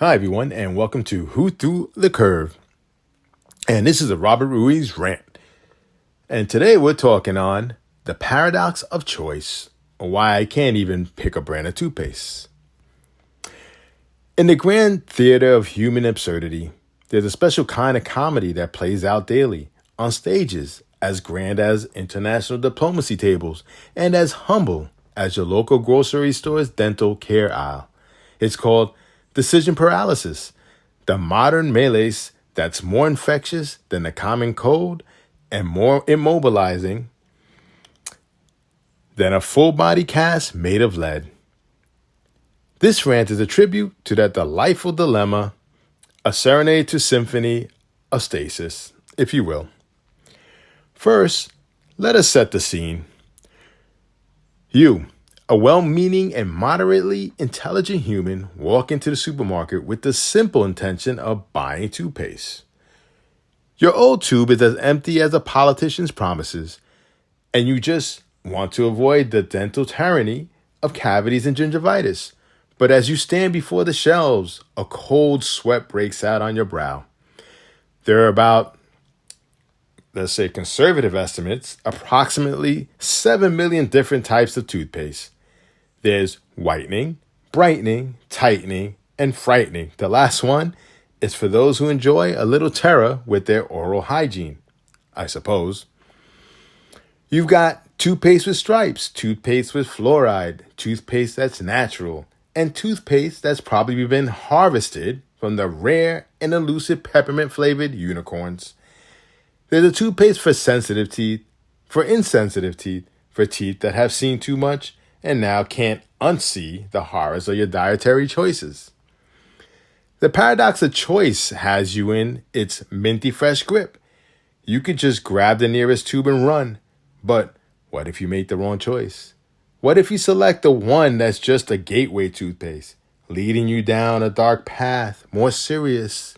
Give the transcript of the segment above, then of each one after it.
Hi, everyone, and welcome to Who Threw the Curve? And this is a Robert Ruiz rant. And today we're talking on the paradox of choice, or why I can't even pick a brand of toothpaste. In the grand theater of human absurdity, there's a special kind of comedy that plays out daily on stages as grand as international diplomacy tables and as humble as your local grocery store's dental care aisle. It's called decision paralysis, the modern malaise that's more infectious than the common cold and more immobilizing than a full body cast made of lead. This rant is a tribute to that delightful dilemma, a serenade to symphony of stasis, if you will. First, let us set the scene. You, a well-meaning and moderately intelligent human, walk into the supermarket with the simple intention of buying toothpaste. Your old tube is as empty as a politician's promises, and you just want to avoid the dental tyranny of cavities and gingivitis. But as you stand before the shelves, a cold sweat breaks out on your brow. There are about, let's say conservative estimates, approximately 7 million different types of toothpaste. There's whitening, brightening, tightening, and frightening. The last one is for those who enjoy a little terror with their oral hygiene, I suppose. You've got toothpaste with stripes, toothpaste with fluoride, toothpaste that's natural, and toothpaste that's probably been harvested from the rare and elusive peppermint flavored unicorns. There's a toothpaste for sensitive teeth, for insensitive teeth, for teeth that have seen too much and now can't unsee the horrors of your dietary choices. The paradox of choice has you in its minty fresh grip. You could just grab the nearest tube and run, but what if you make the wrong choice? What if you select the one that's just a gateway toothpaste, leading you down a dark path, more serious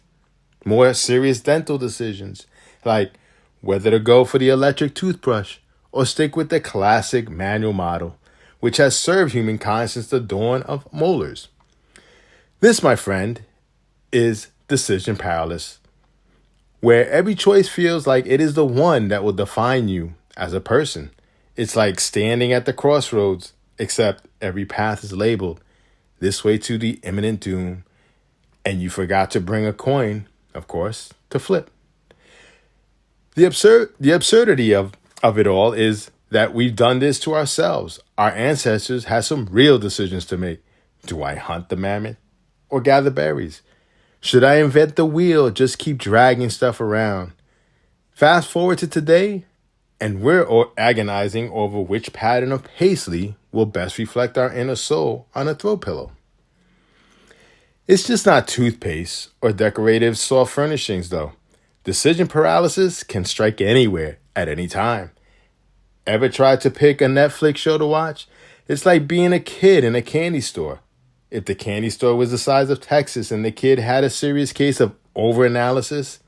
dental decisions, like whether to go for the electric toothbrush or stick with the classic manual model, which has served humankind since the dawn of molars. This, my friend, is decision paralysis, where every choice feels like it is the one that will define you as a person. It's like standing at the crossroads, except every path is labeled this way to the imminent doom, and you forgot to bring a coin, of course, to flip. The absurdity of it all is that we've done this to ourselves. Our ancestors had some real decisions to make. Do I hunt the mammoth or gather berries? Should I invent the wheel or just keep dragging stuff around? Fast forward to today, and we're agonizing over which pattern of paisley will best reflect our inner soul on a throw pillow. It's just not toothpaste or decorative soft furnishings, though. Decision paralysis can strike anywhere at any time. Ever tried to pick a Netflix show to watch? It's like being a kid in a candy store. If the candy store was the size of Texas and the kid had a serious case of overanalysis,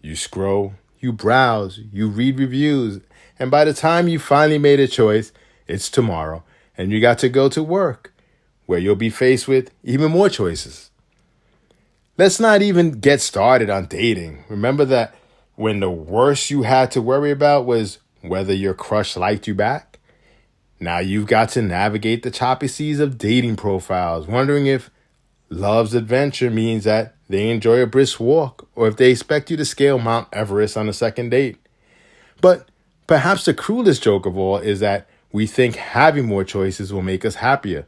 you scroll, you browse, you read reviews, and by the time you finally made a choice, it's tomorrow, and you got to go to work, where you'll be faced with even more choices. Let's not even get started on dating. Remember that when the worst you had to worry about was whether your crush liked you back? Now you've got to navigate the choppy seas of dating profiles, wondering if love's adventure means that they enjoy a brisk walk or if they expect you to scale Mount Everest on a second date. But perhaps the cruelest joke of all is that we think having more choices will make us happier.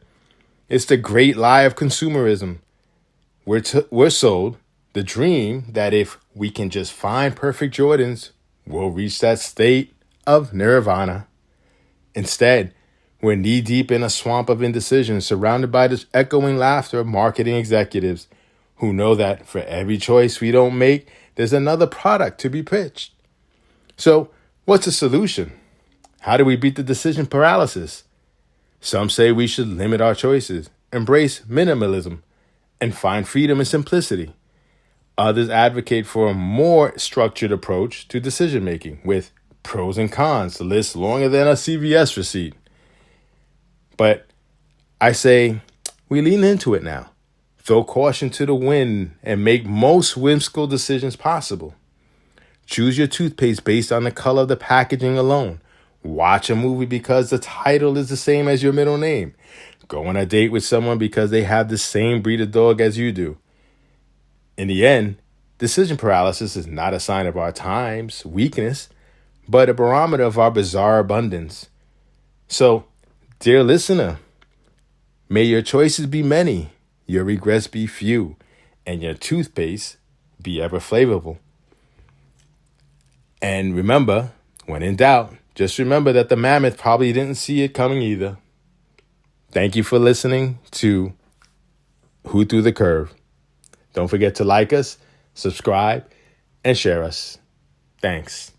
It's the great lie of consumerism. We're sold the dream that if we can just find perfect Jordans, we'll reach that state of nirvana. Instead, we're knee-deep in a swamp of indecision, surrounded by the echoing laughter of marketing executives who know that for every choice we don't make, there's another product to be pitched. So, what's the solution? How do we beat the decision paralysis? Some say we should limit our choices, embrace minimalism, and find freedom and simplicity. Others advocate for a more structured approach to decision-making with pros and cons lists longer than a CVS receipt. But I say we lean into it now. Throw caution to the wind and make most whimsical decisions possible. Choose your toothpaste based on the color of the packaging alone. Watch a movie because the title is the same as your middle name. Go on a date with someone because they have the same breed of dog as you do. In the end, decision paralysis is not a sign of our time's weakness, but a barometer of our bizarre abundance. So, dear listener, may your choices be many, your regrets be few, and your toothpaste be ever flavorful. And remember, when in doubt, just remember that the mammoth probably didn't see it coming either. Thank you for listening to Who Threw the Curve. Don't forget to like us, subscribe, and share us. Thanks.